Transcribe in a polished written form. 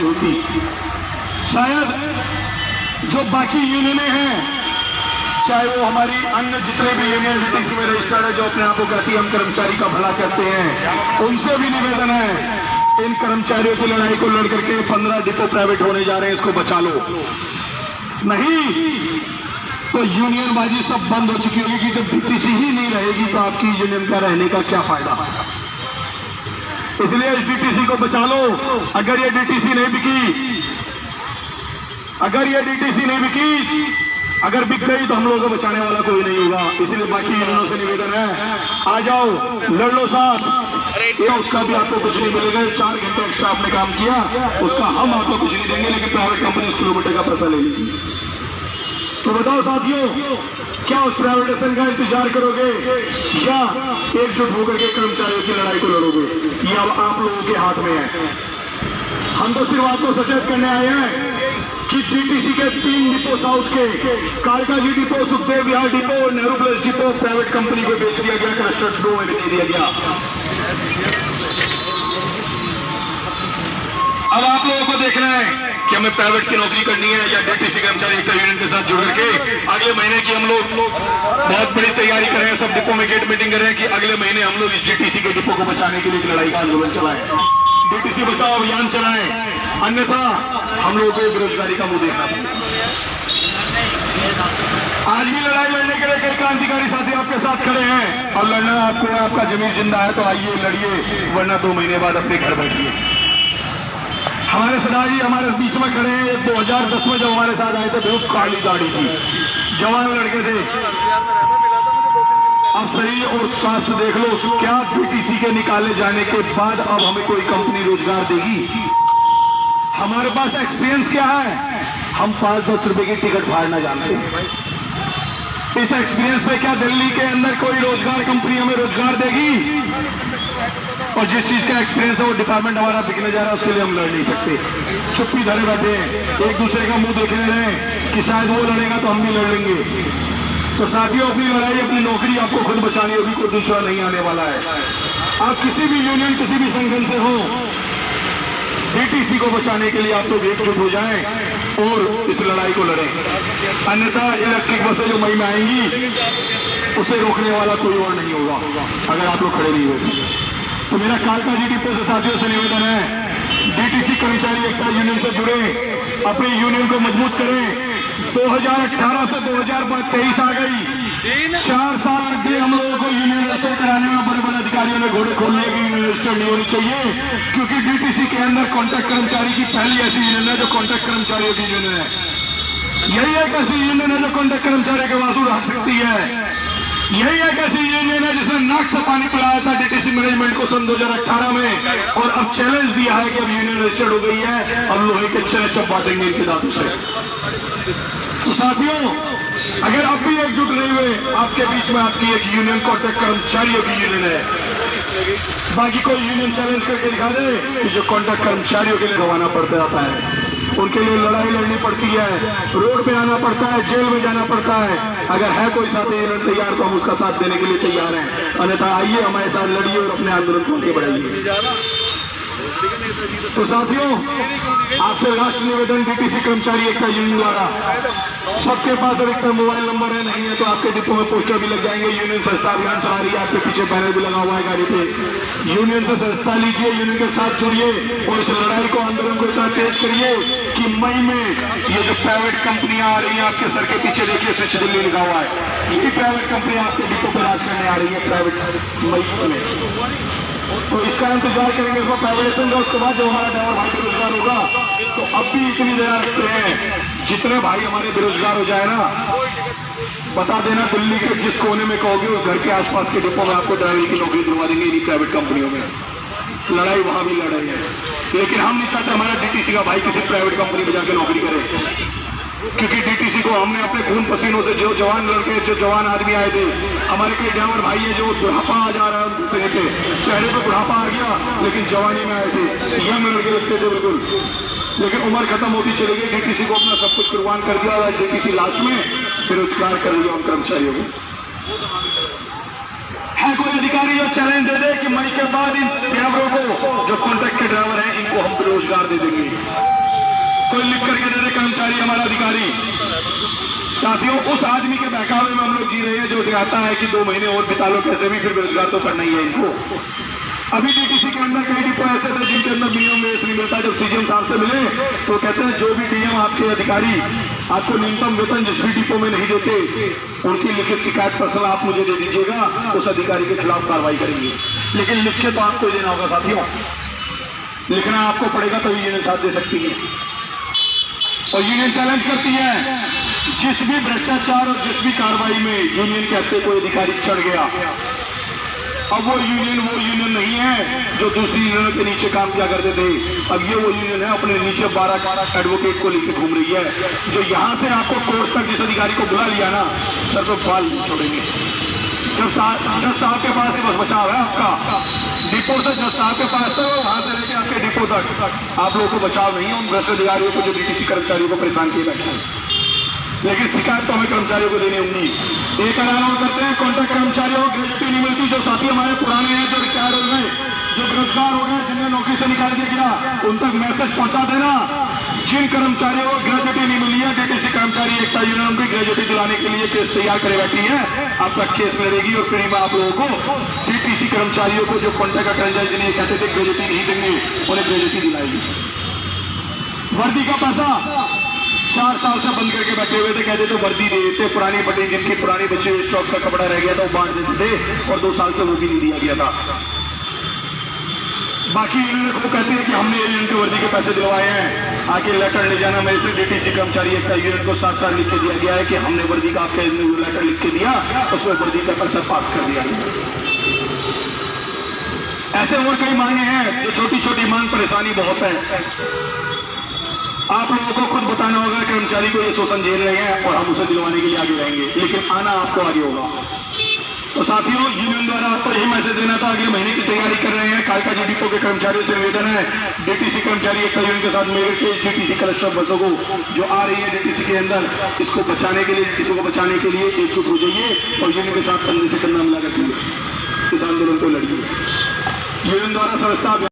होती शायद जो बाकी यूनियनें हैं, चाहे वो हमारी अन्य जितने भी यूनियन डीटीसी में रजिस्टर्ड है, जो अपने आप को कहती है हम कर्मचारी का भला करते हैं, उनसे भी निवेदन है इन कर्मचारियों की लड़ाई को लड़ करके 15 डिपो प्राइवेट होने जा रहे हैं, इसको बचा लो। नहीं तो यूनियनबाजी सब बंद हो चुकी होगी कि जब डीटीसी ही नहीं रहेगी तो आपकी यूनियन का रहने का क्या फायदा। इसलिए इस डीटीसी को बचा लो। अगर ये डीटीसी नहीं बिकी, अगर बिक गई तो हम लोगों को बचाने वाला कोई नहीं होगा। इसलिए बाकी यूनियनों से निवेदन है, आ जाओ लड़ लो साथ। ये उसका भी आपको कुछ नहीं मिलेगा, 4 घंटे एक्स्ट्रा आपने काम किया उसका हम आपको कुछ नहीं देंगे, लेकिन प्राइवेट कंपनी उस किलोमीटर का पैसा ले लेगी। तो बताओ साथियों, क्या उस प्राइवेटाइजेशन का इंतजार करोगे या एकजुट होकर के कर्मचारियों की लड़ाई को लड़ोगे? ये अब आप लोगों के हाथ में है। हम तो सिर्फ आपको सचेत करने आए हैं कि डीटीसी के 3 डिपो साउथ के, कालकाजी डिपो, सुखदेव विहार डिपो और Nehru place depot private company को बेच दिया गया, क्लस्टर 2 में भी दे दिया गया। अब आप लोगों को देखना है कि हमें प्राइवेट की नौकरी करनी है या डीटीसी कर्मचारी एकता यूनियन के साथ जुड़ करके अगले महीने की हम लोग बहुत बड़ी तैयारी कर रहे हैं। सब डिपो में गेट मीटिंग कर रहे हैं कि अगले महीने हम लोग इस डीटीसी के डिपो को बचाने के लिए लड़ाई का आंदोलन चलाएं, डीटीसी बचाओ अभियान चलाएं, अन्यथा हम लोगों को बेरोजगारी का मुंह देखना पड़ेगा। आज भी लड़ाई लड़ने के लिए कई क्रांतिकारी साथी आपके साथ खड़े हैं और लड़ना आपको, आपका जमीन जिंदा है तो आइए लड़िए, वरना 2 महीने बाद अपने घर बैठिए। हमारे सरदार जी हमारे बीच में खड़े हैं। 2010 में जब हमारे साथ आए थे बहुत काली दाढ़ी थी, जवान लड़के थे। अब शरीर और स्वास्थ्य देख लो, क्या डीटीसी के निकाले जाने के बाद अब हमें कोई कंपनी रोजगार देगी? हमारे पास एक्सपीरियंस क्या है? हम 5-10 रुपए की टिकट फाड़ना जानते हैं। इस एक्सपीरियंस पे क्या दिल्ली के अंदर कोई रोजगार कंपनी हमें रोजगार देगी? और जिस चीज का एक्सपीरियंस है वो डिपार्टमेंट हमारा बिकने जा रहा है, उसके लिए हम लड़ नहीं सकते। चुप्पी धरे बैठे हैं, एक दूसरे का मुंह देखने रहे कि शायद वो लड़ेगा तो हम भी लड़ लेंगे। तो साथियों, अपनी लड़ाई, अपनी नौकरी आपको खुद बचानी होगी, कोई दूसरा नहीं आने वाला है। आप किसी भी यूनियन, किसी भी संगठन से हो, डीटीसी को बचाने के लिए आप लोग एकजुट हो जाएं और इस लड़ाई को लड़ें। अन्यथा इलेक्ट्रिक बसें जो मई में आएंगी उसे रोकने वाला कोई और नहीं होगा अगर आप लोग खड़े नहीं होंगे। तो मेरा कालकाजी डिपो से साथियों से निवेदन है, डीटीसी कर्मचारी एकता यूनियन से जुड़े, अपनी यूनियन को मजबूत करें। 2018 से 2023 आ गई, 4 साल लग गए हम लोगों को यूनियन रजिस्टर कराने में। बड़े बड़े अधिकारियों ने घोड़े खोल लिए कि यूनियन रजिस्टर नहीं होनी चाहिए, क्योंकि डीटीसी के अंदर कॉन्ट्रैक्ट कर्मचारी की पहली ऐसी यूनियन है जो कॉन्ट्रैक्ट कर्मचारियों की यूनियन है। यही एक ऐसी यूनियन है जो कॉन्ट्रैक्ट कर्मचारी के वासूल रख सकती है। यही एक ऐसी यूनियन है जिसने नाक से पानी पिलाया था डीटीसी मैनेजमेंट को सन 2018 में, और अब चैलेंज दिया है कि अब यूनियन रजिस्टर्ड हो गई है, अब लोहे के चप बांटेंगे इनके दांतों से। तो साथियों, अगर आप भी एकजुट नहीं हुए, आपके बीच में आपकी एक यूनियन कॉन्ट्रैक्ट कर्मचारियों की यूनियन है, बाकी कोई यूनियन चैलेंज करके दिखा दे कि जो कॉन्ट्रैक्ट कर्मचारियों के लिए गंवाना पड़ता है, उनके लिए लड़ाई लड़नी पड़ती है, रोड पे आना पड़ता है, जेल में जाना पड़ता है। अगर है कोई साथी यूनियन तैयार तो हम उसका साथ देने के लिए तैयार हैं, अन्यथा आइए हमारे साथ लड़िए और अपने आंदोलन को आगे बढ़ाइए। तो साथियों, आपसे लास्ट निवेदन, डीटीसी कर्मचारी एकता यूनियन द्वारा सबके पास अधिकतर मोबाइल नंबर है, नहीं है तो आपके डिपो में पोस्टर भी लग जाएंगे। यूनियन सस्ता अभियान चला रही है, आपके पीछे बैनर भी लगा हुआ है गाड़ी पे। यूनियन से सस्ता लीजिए, यूनियन के साथ जुड़िए और इस लड़ाई को, आंदोलन को इतना तेज करिए कि मई में ये जो प्राइवेट कंपनियां आ रही हैं, आपके सर के पीछे देखिए स्विच दिल्ली लिखा हुआ है, यही प्राइवेट कंपनियां आपके डिपो पर राज करने आ रही है प्राइवेट मई में। तो इसका इंतजार करेंगे इसको प्राइवेटाइजेशन का। उसके बाद जब हमारा ड्राइवर भाई बेरोजगार होगा तो अब भी इतनी दया रखते हैं, जितने भाई हमारे बेरोजगार हो जाए ना, बता देना दिल्ली के जिस कोने में कहोगे उस घर के आसपास के डिपो में आपको ड्राइवर की नौकरी दिलवा देंगे इन्हीं प्राइवेट कंपनियों में। लड़ाई वहां भी लड़ रही है, लेकिन हम नहीं चाहते हमारा डीटीसी का भाई किसी प्राइवेट कंपनी में जाकर नौकरी करे, क्योंकि डीटीसी को हमने अपने खून पसीनों से, जो जवान लड़के, जो जवान आदमी आए थे, हमारे कई ड्राइवर भाई है जो बुढ़ापा आ जा रहा है उनसे पे, चेहरे पे बुढ़ापा आ गया लेकिन जवानी में आए थे, यंग लड़के लगते थे बिल्कुल, लेकिन उम्र खत्म होती चली गई, डीटीसी को अपना सब कुछ कुर्बान कर दिया और डीटीसी लास्ट में बेरोजगार कर रही है उन कर्मचारियों को। है कोई अधिकारी जो चैलेंज दे दे कि मई के बाद इन ड्राइवरों को, जो कॉन्ट्रैक्ट के ड्राइवर हैं, इनको हम बेरोजगार दे देंगे? कोई लिख करके दे दे कर्मचारी, हमारा अधिकारी। साथियों, उस आदमी के बहकावे में हम लोग जी रहे हैं जो कहता है कि 2 महीने और बिता लो, कैसे भी फिर बेरोजगार तो करना ही है इनको। अभी डीटीसी के अंदर कई डिपो ऐसे थे जिनके अंदर मिनिमम वेज नहीं मिलता। जब सीजीएम साहब से मिले तो कहते हैं जो भी डीएम आपके अधिकारी आपको न्यूनतम वेतन जिस भी डिपो में नहीं देते, उनकी लिखित शिकायत पर्सन आप मुझे दे दीजिएगा, उस अधिकारी के खिलाफ कार्रवाई करेंगे। लेकिन लिख के तो आपको देना होगा साथियों, लिखना आपको पड़ेगा, तभी यूनियन साथ दे सकती है। और यूनियन चैलेंज करती है जिस भी भ्रष्टाचार और जिस भी कार्रवाई में यूनियन कहते कोई अधिकारी चढ़ गया, अब वो यूनियन नहीं है जो दूसरी यूनियनों के नीचे काम किया करते थे। अब ये वो यूनियन है अपने नीचे 12 एडवोकेट को लेकर घूम रही है, जो यहां से आपको कोर्ट तक जिस अधिकारी को बुला लिया ना, सर पे बाल नहीं छोड़ेंगे। जब जज साहब के पास ही बस बचाव है आपका, डिपो से जज साहब के पास तक, वहां से लेके आपके डिपो तक आप लोगों को बचाव नहीं है उन भ्रष्ट अधिकारियों को जो डीटीसी कर्मचारियों को परेशान किए बैठे हैं। लेकिन शिकायत तो हमें कर्मचारियों को देनी होंगी। एक ऐलान और करते हैं, कॉन्ट्रैक्ट कर्मचारियों को ग्रेजुटी नहीं मिलती। जो साथी हमारे पुराने हैं, जो रिटायर हो गए, जो बेरोजगार हो गए, जिन्हें नौकरी से निकाल दिया गया, उन तक मैसेज पहुंचा देना। जिन कर्मचारियों को ग्रेजुटी नहीं मिली है, डीटीसी कर्मचारी एकता यूनियन भी ग्रेजुटी दिलाने के लिए केस तैयार करे बैठी है। आपका केस लड़ेगी और फिर आप लोगों को डीटीसी कर्मचारियों को जो कॉन्ट्रैक्ट कर्मचारी जिन्हें कहते थे ग्रेजुटी नहीं देंगे, उन्हें ग्रेजुटी दिलाएगी। वर्दी का पैसा 4 साल से बंद करके बैठे हुए थे, कहते थे वर्दी दे देते, पुरानी बटी जिनकी पुरानी बची हुई स्टॉक का कपड़ा रह गया था वो बांट देते थे, और 2 साल से वो भी नहीं दिया गया था। बाकी यूनियन को कहते हैं कि हमने यूनियन के वर्दी के पैसे दिलवाए हैं, आके लेटर ले जाना। मेरे से डीटीसी कर्मचारी एकता यूनियन को 7 लिख के दिया गया है कि हमने वर्दी का आपके लेटर लिख के दिया, उसमें वर्दी का पैसा पास कर दिया गया। ऐसे और कई मांगे हैं, जो छोटी छोटी मांग परेशानी बहुत है। आप लोगों को खुद बताना होगा कर्मचारी को ये शोषण झेल रहे हैं और हम उसे दिलवाने के लिए आगे रहेंगे, लेकिन आना आपको आगे होगा। तो साथियों, यूनियन द्वारा आपको यही मैसेज देना था। अगले महीने की तैयारी कर रहे हैं। कालका जी डिपो के कर्मचारियों से निवेदन है, डीटीसी कर्मचारी एकता यूनियन के साथ मिलकर के डीटीसी कलेक्टर बसों को जो आ रही है डीटीसी के अंदर, इसको बचाने के लिए, डीटीसी को बचाने के लिए एकजुट हो जाइए और यूनियन के साथ कंधे से कंधा मिला करके इस आंदोलन को लड़िए। यूनियन द्वारा संस्था